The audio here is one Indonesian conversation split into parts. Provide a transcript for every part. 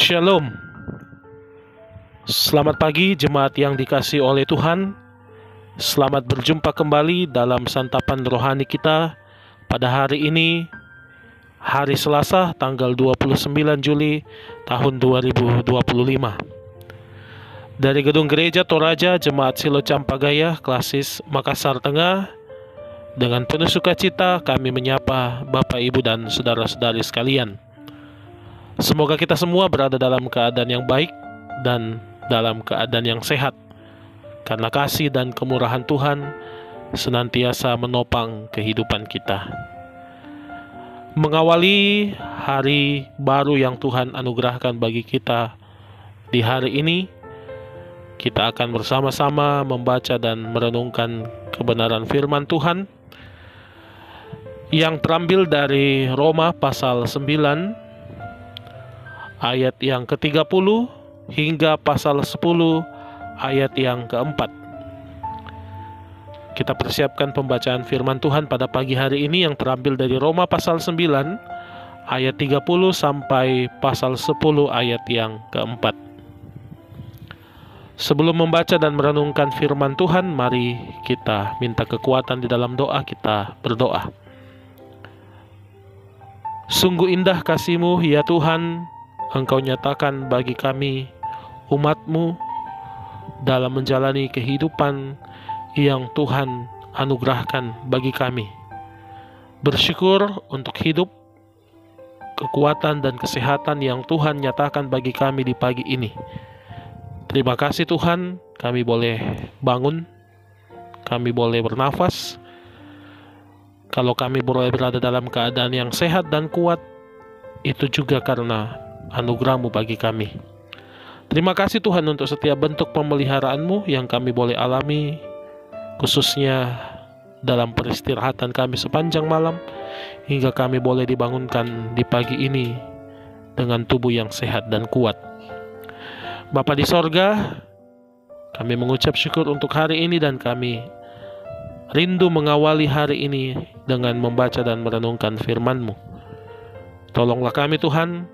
Shalom. Selamat pagi jemaat yang dikasihi oleh Tuhan. Selamat berjumpa kembali dalam santapan rohani kita pada hari ini, hari Selasa tanggal 29 Juli tahun 2025. Dari Gedung Gereja Toraja Jemaat Silo Campagaya, Klasis, Makassar Tengah, dengan penuh sukacita kami menyapa Bapak, Ibu, dan saudara-saudari sekalian. Semoga kita semua berada dalam keadaan yang baik dan dalam keadaan yang sehat, karena kasih dan kemurahan Tuhan senantiasa menopang kehidupan kita. Mengawali hari baru yang Tuhan anugerahkan bagi kita di hari ini, kita akan bersama-sama membaca dan merenungkan kebenaran firman Tuhan yang terambil dari Roma pasal 9 ayat yang ke-30 hingga pasal 10 ayat yang ke-4. Kita persiapkan pembacaan firman Tuhan pada pagi hari ini yang terambil dari Roma pasal 9 ayat 30 sampai pasal 10 ayat yang ke-4. Sebelum membaca dan merenungkan firman Tuhan, mari kita minta kekuatan di dalam doa. Kita berdoa. Sungguh indah kasih-Mu ya Tuhan, Engkau nyatakan bagi kami, umat-Mu, dalam menjalani kehidupan yang Tuhan anugerahkan bagi kami. Bersyukur untuk hidup, kekuatan, dan kesehatan yang Tuhan nyatakan bagi kami di pagi ini. Terima kasih Tuhan, kami boleh bangun, kami boleh bernafas. Kalau kami boleh berada dalam keadaan yang sehat dan kuat, itu juga karena anugerah-Mu bagi kami. Terima kasih Tuhan untuk setiap bentuk pemeliharaan-Mu yang kami boleh alami, khususnya dalam peristirahatan kami sepanjang malam, hingga kami boleh dibangunkan di pagi ini dengan tubuh yang sehat dan kuat. Bapa di sorga, kami mengucap syukur untuk hari ini dan kami rindu mengawali hari ini dengan membaca dan merenungkan firman-Mu. Tolonglah kami Tuhan,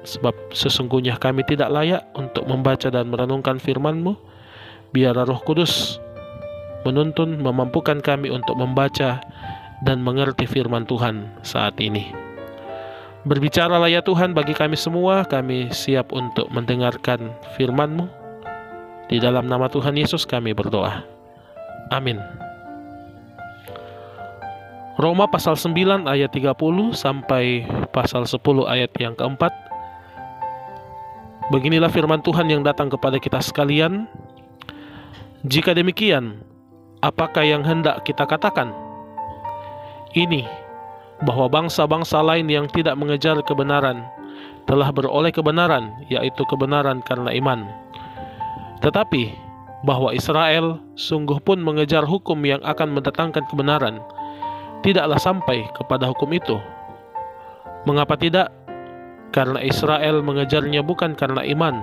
sebab sesungguhnya kami tidak layak untuk membaca dan merenungkan firman-Mu. Biarlah Roh Kudus menuntun, memampukan kami untuk membaca dan mengerti firman Tuhan saat ini. Berbicaralah ya Tuhan bagi kami semua, kami siap untuk mendengarkan firman-Mu. Di dalam nama Tuhan Yesus kami berdoa. Amin. Roma pasal 9 ayat 30 sampai pasal 10 ayat yang keempat. Beginilah firman Tuhan yang datang kepada kita sekalian. Jika demikian, apakah yang hendak kita katakan? Ini, bahwa bangsa-bangsa lain yang tidak mengejar kebenaran telah beroleh kebenaran, yaitu kebenaran karena iman. Tetapi, bahwa Israel sungguh pun mengejar hukum yang akan mendatangkan kebenaran, tidaklah sampai kepada hukum itu. Mengapa tidak? Karena Israel mengejarnya bukan karena iman,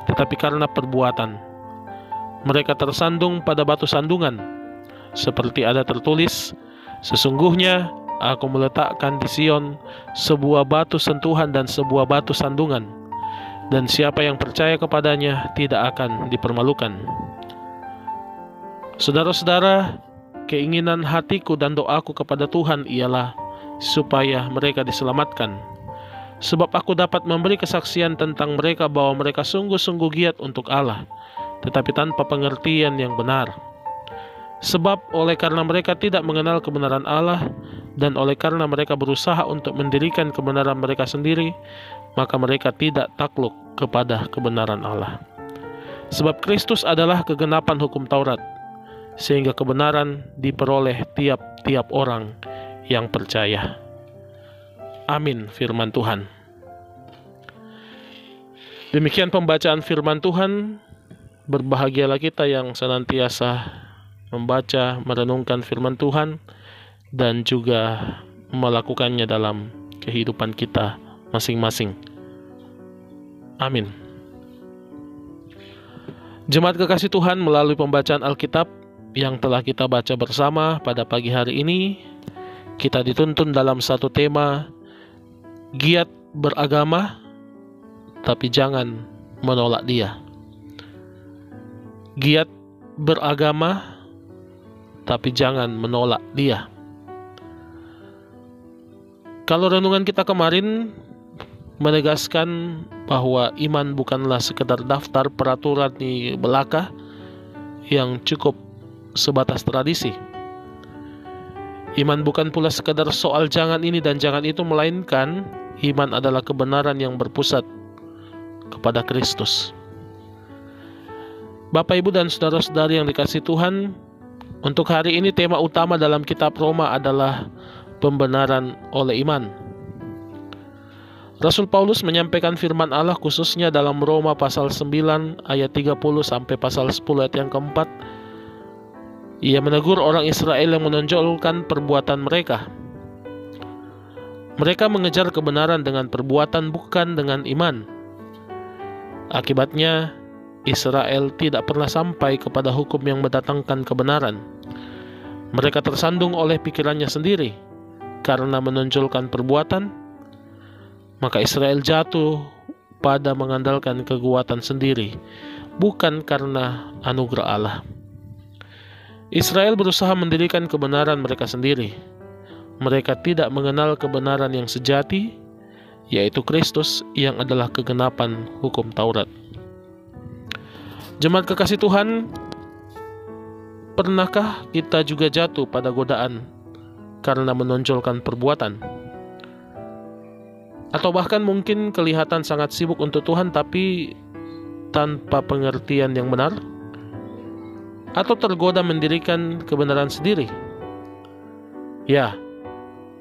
tetapi karena perbuatan. Mereka tersandung pada batu sandungan, seperti ada tertulis, sesungguhnya aku meletakkan di Sion sebuah batu sentuhan dan sebuah batu sandungan, dan siapa yang percaya kepadanya tidak akan dipermalukan. Saudara-saudara, keinginan hatiku dan doaku kepada Tuhan ialah supaya mereka diselamatkan. Sebab aku dapat memberi kesaksian tentang mereka bahwa mereka sungguh-sungguh giat untuk Allah, tetapi tanpa pengertian yang benar. Sebab oleh karena mereka tidak mengenal kebenaran Allah, dan oleh karena mereka berusaha untuk mendirikan kebenaran mereka sendiri, maka mereka tidak takluk kepada kebenaran Allah. Sebab Kristus adalah kegenapan hukum Taurat, sehingga kebenaran diperoleh tiap-tiap orang yang percaya. Amin, firman Tuhan. Demikian pembacaan firman Tuhan. Berbahagialah kita yang senantiasa membaca, merenungkan firman Tuhan, dan juga melakukannya dalam kehidupan kita masing-masing. Amin. Jemaat kekasih Tuhan, melalui pembacaan Alkitab yang telah kita baca bersama pada pagi hari ini, kita dituntun dalam satu tema, giat beragama tapi jangan menolak Dia. Giat beragama, tapi jangan menolak Dia. Kalau renungan kita kemarin menegaskan bahwa iman bukanlah sekedar daftar peraturan di belaka yang cukup sebatas tradisi. Iman bukan pula sekedar soal jangan ini dan jangan itu, melainkan iman adalah kebenaran yang berpusat kepada Kristus. Bapak, Ibu, dan saudara-saudari yang dikasihi Tuhan, untuk hari ini tema utama dalam kitab Roma adalah pembenaran oleh iman. Rasul Paulus menyampaikan firman Allah khususnya dalam Roma pasal 9 ayat 30 sampai pasal 10 ayat yang keempat. Ia menegur orang Israel yang menonjolkan perbuatan mereka. Mereka mengejar kebenaran dengan perbuatan, bukan dengan iman. Akibatnya, Israel tidak pernah sampai kepada hukum yang mendatangkan kebenaran. Mereka tersandung oleh pikirannya sendiri. Karena menonjolkan perbuatan, maka Israel jatuh pada mengandalkan kekuatan sendiri, bukan karena anugerah Allah. Israel berusaha mendirikan kebenaran mereka sendiri. Mereka tidak mengenal kebenaran yang sejati, yaitu Kristus yang adalah kegenapan hukum Taurat. Jemaat kekasih Tuhan, pernahkah kita juga jatuh pada godaan karena menonjolkan perbuatan? Atau bahkan mungkin kelihatan sangat sibuk untuk Tuhan tapi tanpa pengertian yang benar? Atau tergoda mendirikan kebenaran sendiri? Ya,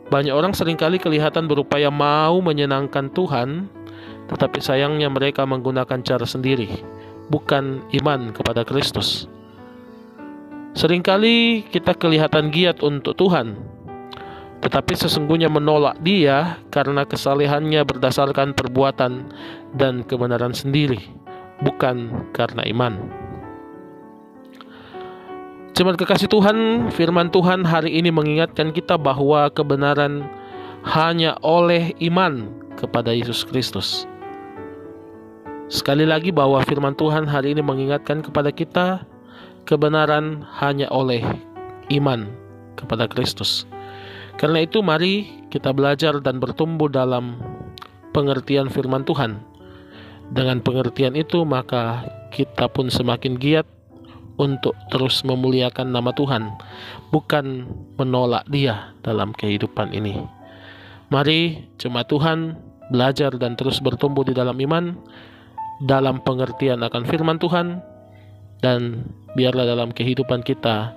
banyak orang seringkali kelihatan berupaya mau menyenangkan Tuhan, tetapi sayangnya mereka menggunakan cara sendiri, bukan iman kepada Kristus. Seringkali kita kelihatan giat untuk Tuhan, tetapi sesungguhnya menolak Dia karena kesalehannya berdasarkan perbuatan dan kebenaran sendiri, bukan karena iman. Jemaat kekasih Tuhan, firman Tuhan hari ini mengingatkan kita bahwa kebenaran hanya oleh iman kepada Yesus Kristus. Sekali lagi bahwa firman Tuhan hari ini mengingatkan kepada kita, kebenaran hanya oleh iman kepada Kristus. Karena itu mari kita belajar dan bertumbuh dalam pengertian firman Tuhan. Dengan pengertian itu maka kita pun semakin giat untuk terus memuliakan nama Tuhan, bukan menolak Dia dalam kehidupan ini. Mari jemaat Tuhan belajar dan terus bertumbuh di dalam iman, dalam pengertian akan firman Tuhan, dan biarlah dalam kehidupan kita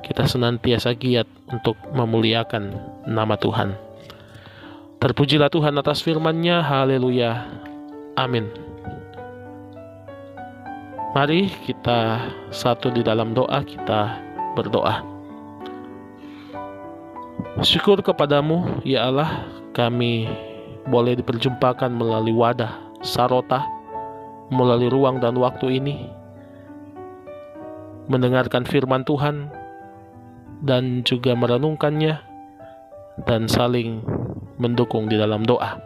senantiasa giat untuk memuliakan nama Tuhan. Terpujilah Tuhan atas firman-Nya. Haleluya. Amin. Mari kita satu di dalam doa, kita berdoa. Syukur kepadamu ya Allah, kami boleh diperjumpakan melalui wadah Sarota, melalui ruang dan waktu ini, mendengarkan firman Tuhan dan juga merenungkannya dan saling mendukung di dalam doa.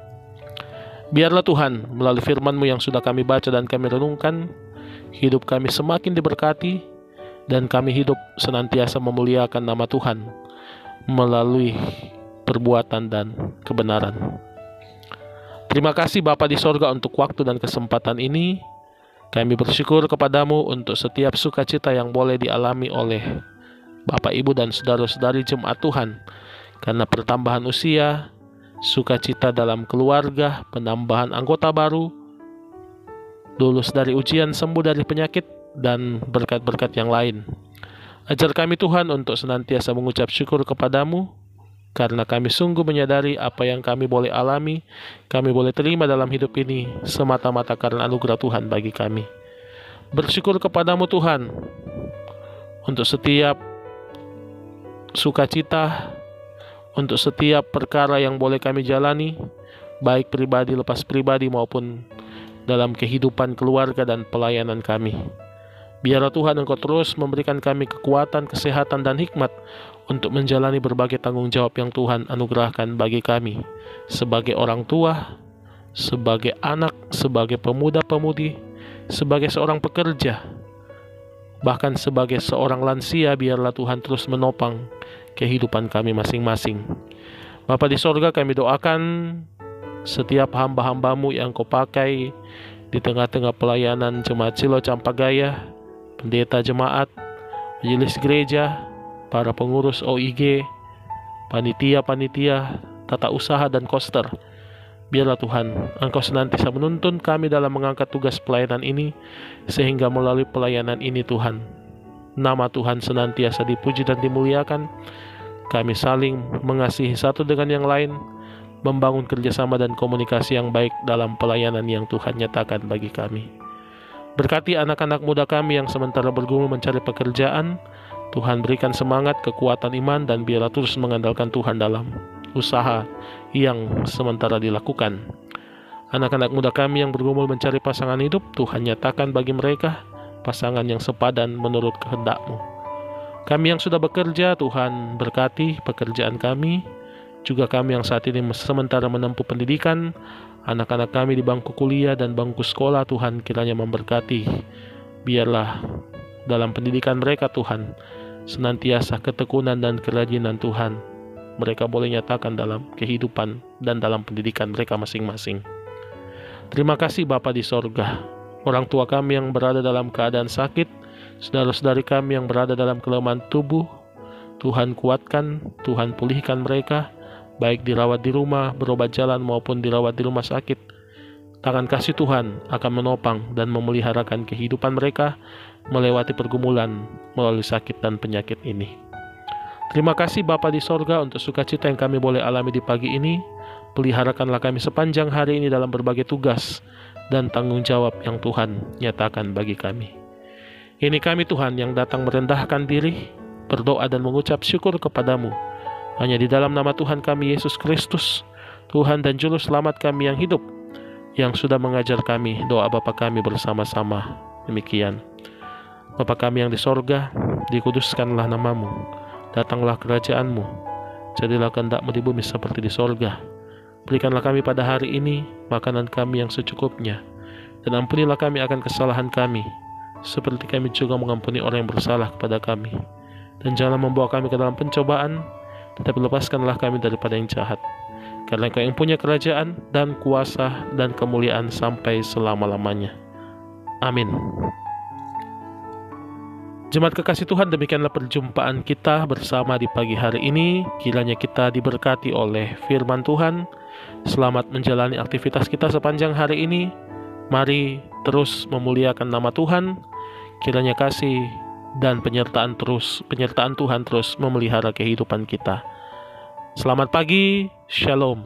Biarlah Tuhan melalui firman-Mu yang sudah kami baca dan kami renungkan, hidup kami semakin diberkati dan kami hidup senantiasa memuliakan nama Tuhan melalui perbuatan dan kebenaran. Terima kasih Bapa di sorga untuk waktu dan kesempatan ini. Kami bersyukur kepadamu untuk setiap sukacita yang boleh dialami oleh Bapak, Ibu, dan saudara-saudari jemaat Tuhan, karena pertambahan usia, sukacita dalam keluarga, penambahan anggota baru, lulus dari ujian, sembuh dari penyakit, dan berkat-berkat yang lain. Ajar kami Tuhan untuk senantiasa mengucap syukur kepadamu, karena kami sungguh menyadari apa yang kami boleh alami, kami boleh terima dalam hidup ini, semata-mata karena anugerah Tuhan bagi kami. Bersyukur kepadamu Tuhan, untuk setiap sukacita, untuk setiap perkara yang boleh kami jalani, baik pribadi lepas pribadi maupun dalam kehidupan keluarga dan pelayanan kami. Biarlah Tuhan Engkau terus memberikan kami kekuatan, kesehatan, dan hikmat untuk menjalani berbagai tanggung jawab yang Tuhan anugerahkan bagi kami sebagai orang tua, sebagai anak, sebagai pemuda-pemudi, sebagai seorang pekerja, bahkan sebagai seorang lansia, biarlah Tuhan terus menopang kehidupan kami masing-masing. Bapa di sorga, kami doakan setiap hamba-hambamu yang Kau pakai di tengah-tengah pelayanan Jemaat Silo Campagaya, pendeta jemaat, majelis gereja, para pengurus OIG, panitia-panitia, tata usaha dan koster. Biarlah Tuhan, Engkau senantiasa menuntun kami dalam mengangkat tugas pelayanan ini, sehingga melalui pelayanan ini Tuhan, nama Tuhan senantiasa dipuji dan dimuliakan. Kami saling mengasihi satu dengan yang lain, membangun kerjasama dan komunikasi yang baik dalam pelayanan yang Tuhan nyatakan bagi kami. Berkati anak-anak muda kami yang sementara bergumul mencari pekerjaan. Tuhan berikan semangat, kekuatan iman, dan biarlah terus mengandalkan Tuhan dalam usaha yang sementara dilakukan. Anak-anak muda kami yang bergumul mencari pasangan hidup, Tuhan nyatakan bagi mereka pasangan yang sepadan menurut kehendak-Mu. Kami yang sudah bekerja, Tuhan berkati pekerjaan kami. Juga kami yang saat ini sementara menempuh pendidikan, anak-anak kami di bangku kuliah dan bangku sekolah, Tuhan kiranya memberkati. Biarlah dalam pendidikan mereka Tuhan, senantiasa ketekunan dan kerajinan Tuhan mereka boleh nyatakan dalam kehidupan dan dalam pendidikan mereka masing-masing. Terima kasih Bapa di sorga. Orang tua kami yang berada dalam keadaan sakit, saudara-saudari kami yang berada dalam kelemahan tubuh, Tuhan kuatkan, Tuhan pulihkan mereka, baik dirawat di rumah, berobat jalan maupun dirawat di rumah sakit. Tangan kasih Tuhan akan menopang dan memeliharakan kehidupan mereka melewati pergumulan melalui sakit dan penyakit ini. Terima kasih Bapa di sorga untuk sukacita yang kami boleh alami di pagi ini. Peliharakanlah kami sepanjang hari ini dalam berbagai tugas dan tanggung jawab yang Tuhan nyatakan bagi kami. Ini kami Tuhan yang datang merendahkan diri, berdoa dan mengucap syukur kepadamu. Hanya di dalam nama Tuhan kami Yesus Kristus, Tuhan dan Juru Selamat kami yang hidup, yang sudah mengajar kami doa Bapa kami bersama-sama. Demikian. Bapa kami yang di sorga, dikuduskanlah namamu, datanglah kerajaan-Mu, jadilah kehendak-Mu di bumi seperti di sorga. Berikanlah kami pada hari ini makanan kami yang secukupnya, dan ampunilah kami akan kesalahan kami, seperti kami juga mengampuni orang yang bersalah kepada kami. Dan janganlah membawa kami ke dalam pencobaan, tetapi lepaskanlah kami daripada yang jahat. Karena Engkau yang punya kerajaan dan kuasa dan kemuliaan sampai selama-lamanya. Amin. Jemaat kekasih Tuhan, demikianlah perjumpaan kita bersama di pagi hari ini. Kiranya kita diberkati oleh firman Tuhan. Selamat menjalani aktivitas kita sepanjang hari ini. Mari terus memuliakan nama Tuhan. Kiranya kasih dan penyertaan Tuhan terus memelihara kehidupan kita. Selamat pagi, Shalom.